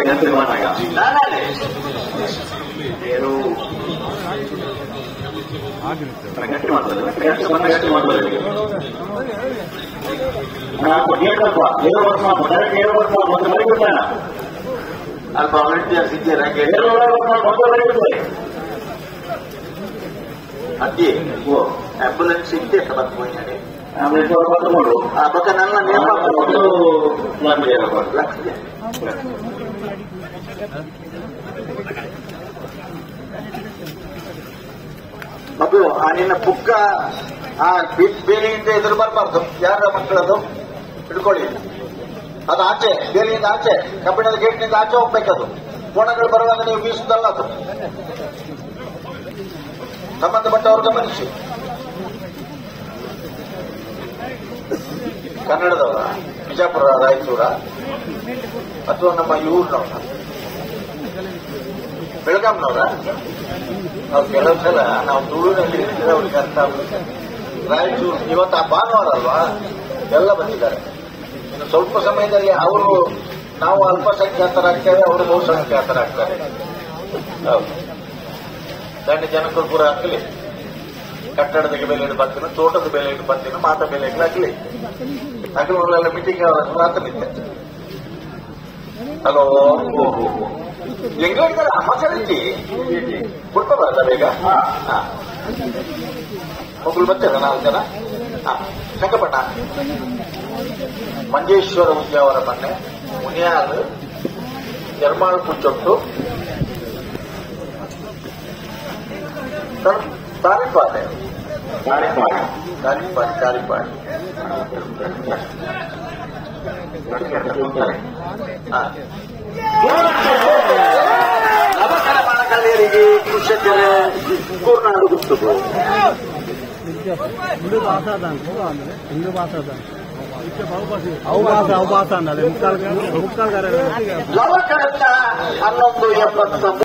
ಗಟ್ಟಿ ಮಾಡ್ತಾರೆ ಅಲ್ಪ ವಾಲಂಟಿಯರ್ಸ್ ಇದ್ದೀರಾ ಅಜ್ಜಿ ಆಂಬುಲೆನ್ಸ್ ಇದ್ದೆ ಬತ್ತು ಹೋಗಿ ಬಕ್ಕ ನನ್ನ ನೇಮ ಲಕ್ಷ ಮಗು ಆ ನಿನ್ನ ಪುಕ್ಕ ಆ ಬೇಲಿಯಿಂದ ಎದುರು ಬರಬಾರ್ದು ಯಾರ ಮಕ್ಕಳದು ಹಿಡ್ಕೊಳ್ಳಿ ಅದು ಆಚೆ ಬೇಲಿಯಿಂದ ಆಚೆ ಕಬ್ಬಿಣದ ಗೇಟ್ನಿಂದ ಆಚೆ ಹೋಗ್ಬೇಕದು ಕೋಣಗಳು ಬರುವಾಗ ನೀವು ಬೀಸುದಲ್ಲ ಅದು ಸಂಬಂಧಪಟ್ಟವರು ಗಮನಿಸಿ ಕನ್ನಡದವರ ಬಿಜಾಪುರ ರಾಯಚೂರ ಅಥವಾ ನಮ್ಮ ಇವ್ರನವರ ಬೆಳಗಾಂನವರ ಅವ್ರು ಕೆಲವು ಸಲ ನಾವು ತುಳುವಿನಲ್ಲಿ ಇರ್ತೀರ ಅವ್ರಿಗೆ ಅರ್ಥ ಆಗುತ್ತೆ ರಾಯಚೂರು ಇವತ್ತು ಆ ಭಾನುವಾರ ಅಲ್ವಾ ಎಲ್ಲ ಬಂದಿದ್ದಾರೆ ಇನ್ನು ಸ್ವಲ್ಪ ಸಮಯದಲ್ಲಿ ಅವರು ನಾವು ಅಲ್ಪಸಂಖ್ಯಾತರಾಗ್ತೇವೆ ಅವರು ಬಹುಸಂಖ್ಯಾತರಾಗ್ತಾರೆ ಹೌದು ದಂಡ ಜನಕರು ಪೂರ ಹಾಕಲಿ ಕಟ್ಟಡದ ಬೆಲೆ ಇಟ್ಟು ಬರ್ತೀನೋ ತೋಟದ ಬೆಲೆ ಇಟ್ಟು ಬರ್ತೀನೋ ಮಾತ ಬೆಲೆ ಇಟ್ಟು ಹಾಕಲಿ ಹಾಕಲಿ ಮೀಟಿಂಗ್ ಹಾಕಲಿದ್ದೆ ಹಲೋ ಹೆಂಗ ಹೇಳಿದಾರೆ ಮಕ್ಕಳಿದ್ದಿ ಕೊಡ್ಕೋಬಾರ್ದ ಬೇಗ ಮಕ್ಕಳು ಬರ್ತಾರೆ 4 ಜನ ಸಂಕಪಟ್ಟ ಮಂಜೇಶ್ವರ ಉದ್ಯಾವರ ಮನೆ ಮುನಿಯಾಲ್ ಎರ್ಮಾಳ್ ಕುಚ್ಚೊಟ್ಟು ತಾರಿಪಾಡೆ ನವಕರ ಬಾಣಕಳ್ಳಿಯರಿಗೆ ಕೃಷಿಕರೇ ಕೂರ್ನಾಡು ಗುರ್ತುದು ಹಿಂದೂ ಭಾಷಾ ಅಂದ್ರೆ ಹಿಂದೂ ಭಾಷಾ ಅವು ಭಾಷಾ ಅಂದ್ರೆ ಮುಕ್ಕಾಲ್ ಲವಕರತ್ತ 11:79